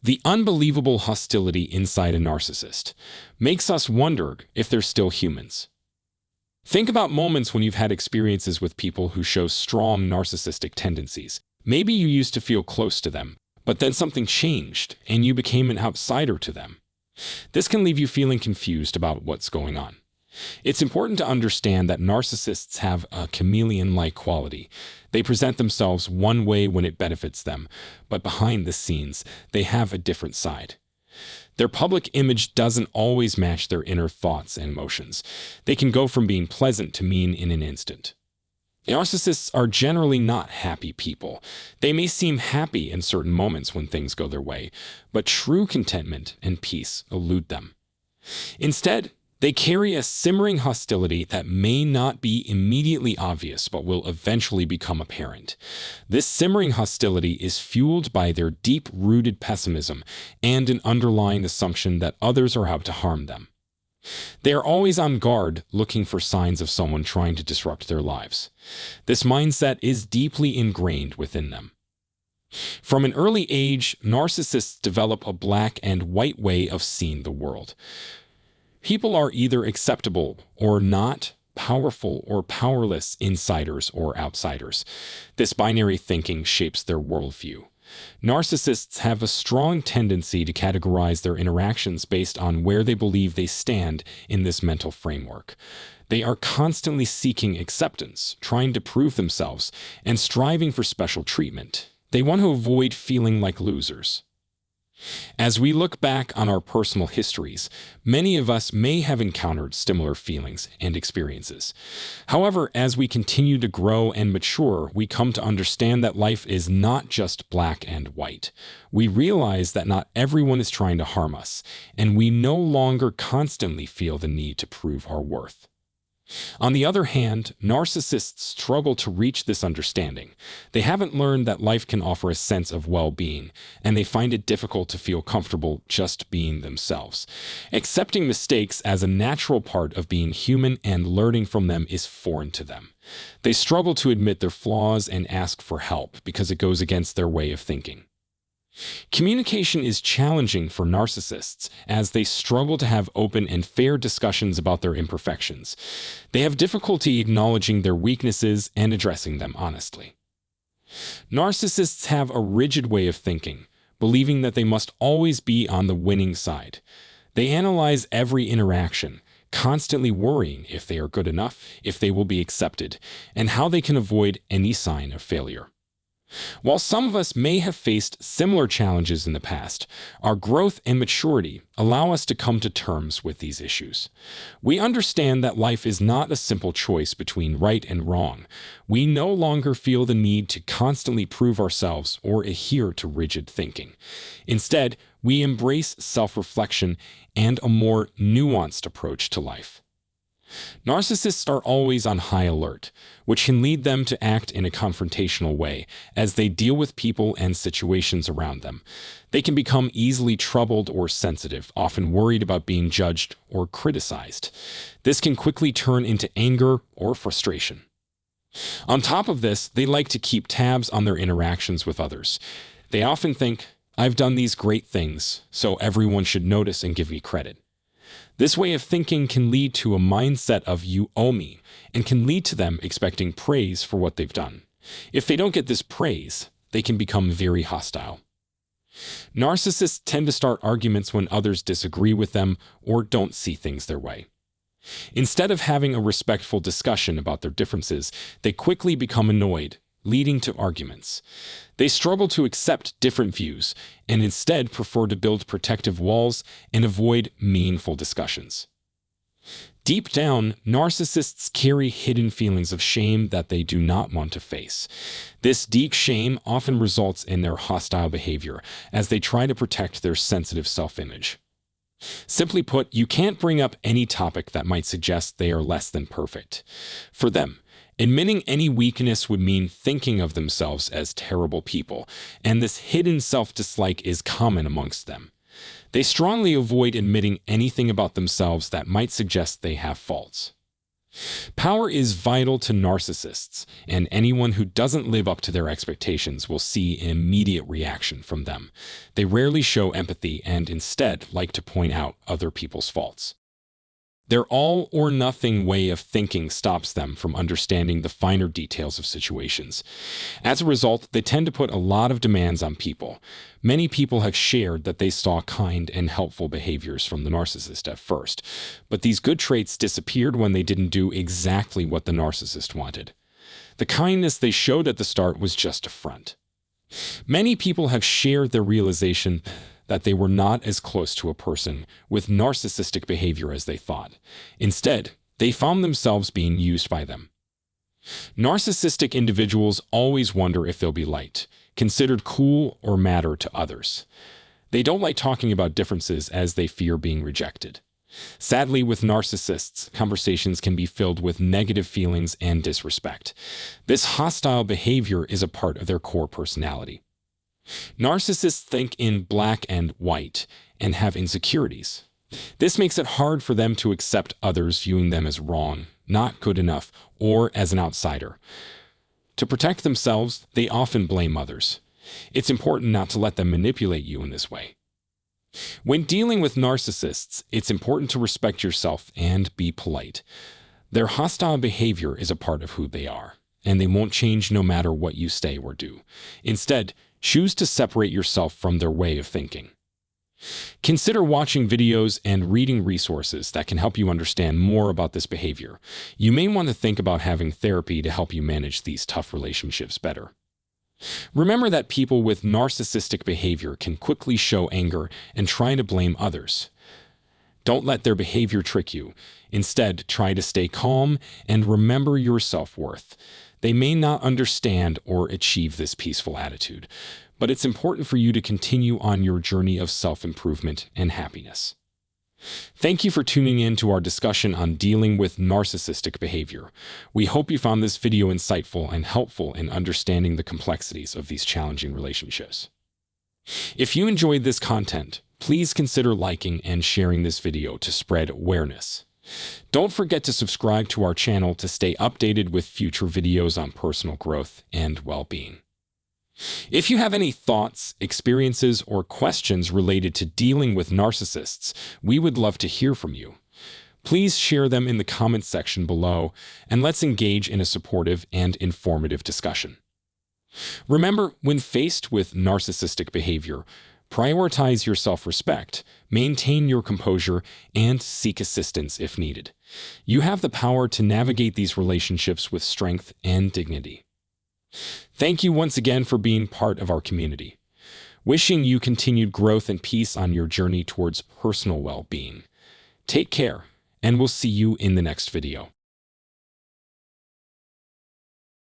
The unbelievable hostility inside a narcissist makes us wonder if they're still humans. Think about moments when you've had experiences with people who show strong narcissistic tendencies. Maybe you used to feel close to them, but then something changed and you became an outsider to them. This can leave you feeling confused about what's going on. It's important to understand that narcissists have a chameleon-like quality. They present themselves one way when it benefits them, but behind the scenes, they have a different side. Their public image doesn't always match their inner thoughts and emotions. They can go from being pleasant to mean in an instant. Narcissists are generally not happy people. They may seem happy in certain moments when things go their way, but true contentment and peace elude them. Instead, they carry a simmering hostility that may not be immediately obvious but will eventually become apparent. This simmering hostility is fueled by their deep-rooted pessimism and an underlying assumption that others are out to harm them. They are always on guard, looking for signs of someone trying to disrupt their lives. This mindset is deeply ingrained within them. From an early age, narcissists develop a black and white way of seeing the world. People are either acceptable or not, powerful or powerless, insiders or outsiders. This binary thinking shapes their worldview. Narcissists have a strong tendency to categorize their interactions based on where they believe they stand in this mental framework. They are constantly seeking acceptance, trying to prove themselves, and striving for special treatment. They want to avoid feeling like losers. As we look back on our personal histories, many of us may have encountered similar feelings and experiences. However, as we continue to grow and mature, we come to understand that life is not just black and white. We realize that not everyone is trying to harm us, and we no longer constantly feel the need to prove our worth. On the other hand, narcissists struggle to reach this understanding. They haven't learned that life can offer a sense of well-being, and they find it difficult to feel comfortable just being themselves. Accepting mistakes as a natural part of being human and learning from them is foreign to them. They struggle to admit their flaws and ask for help because it goes against their way of thinking. Communication is challenging for narcissists as they struggle to have open and fair discussions about their imperfections. They have difficulty acknowledging their weaknesses and addressing them honestly. Narcissists have a rigid way of thinking, believing that they must always be on the winning side. They analyze every interaction, constantly worrying if they are good enough, if they will be accepted, and how they can avoid any sign of failure. While some of us may have faced similar challenges in the past, our growth and maturity allow us to come to terms with these issues. We understand that life is not a simple choice between right and wrong. We no longer feel the need to constantly prove ourselves or adhere to rigid thinking. Instead, we embrace self-reflection and a more nuanced approach to life. Narcissists are always on high alert, which can lead them to act in a confrontational way as they deal with people and situations around them. They can become easily troubled or sensitive, often worried about being judged or criticized. This can quickly turn into anger or frustration. On top of this, they like to keep tabs on their interactions with others. They often think, "I've done these great things, so everyone should notice and give me credit." This way of thinking can lead to a mindset of "you owe me," and can lead to them expecting praise for what they've done. If they don't get this praise, they can become very hostile. Narcissists tend to start arguments when others disagree with them or don't see things their way. Instead of having a respectful discussion about their differences, they quickly become annoyed, leading to arguments. They struggle to accept different views and instead prefer to build protective walls and avoid meaningful discussions. Deep down, narcissists carry hidden feelings of shame that they do not want to face. This deep shame often results in their hostile behavior as they try to protect their sensitive self-image. Simply put, you can't bring up any topic that might suggest they are less than perfect. For them, admitting any weakness would mean thinking of themselves as terrible people, and this hidden self-dislike is common amongst them. They strongly avoid admitting anything about themselves that might suggest they have faults. Power is vital to narcissists, and anyone who doesn't live up to their expectations will see an immediate reaction from them. They rarely show empathy and instead like to point out other people's faults. Their all-or-nothing way of thinking stops them from understanding the finer details of situations. As a result, they tend to put a lot of demands on people. Many people have shared that they saw kind and helpful behaviors from the narcissist at first, but these good traits disappeared when they didn't do exactly what the narcissist wanted. The kindness they showed at the start was just a front. Many people have shared their realization that they were not as close to a person with narcissistic behavior as they thought. Instead, they found themselves being used by them. Narcissistic individuals always wonder if they'll be liked, considered cool, or matter to others. They don't like talking about differences as they fear being rejected. Sadly, with narcissists, conversations can be filled with negative feelings and disrespect. This hostile behavior is a part of their core personality. Narcissists think in black and white and have insecurities. This makes it hard for them to accept others viewing them as wrong, not good enough, or as an outsider. To protect themselves, they often blame others. It's important not to let them manipulate you in this way. When dealing with narcissists, it's important to respect yourself and be polite. Their hostile behavior is a part of who they are, and they won't change no matter what you say or do. Instead, choose to separate yourself from their way of thinking. Consider watching videos and reading resources that can help you understand more about this behavior. You may want to think about having therapy to help you manage these tough relationships better. Remember that people with narcissistic behavior can quickly show anger and try to blame others. Don't let their behavior trick you. Instead, try to stay calm and remember your self-worth. They may not understand or achieve this peaceful attitude, but it's important for you to continue on your journey of self-improvement and happiness. Thank you for tuning in to our discussion on dealing with narcissistic behavior. We hope you found this video insightful and helpful in understanding the complexities of these challenging relationships. If you enjoyed this content, please consider liking and sharing this video to spread awareness. Don't forget to subscribe to our channel to stay updated with future videos on personal growth and well-being. If you have any thoughts, experiences, or questions related to dealing with narcissists, we would love to hear from you. Please share them in the comments section below, and let's engage in a supportive and informative discussion. Remember, when faced with narcissistic behavior, prioritize your self-respect, maintain your composure, and seek assistance if needed. You have the power to navigate these relationships with strength and dignity. Thank you once again for being part of our community. Wishing you continued growth and peace on your journey towards personal well-being. Take care, and we'll see you in the next video.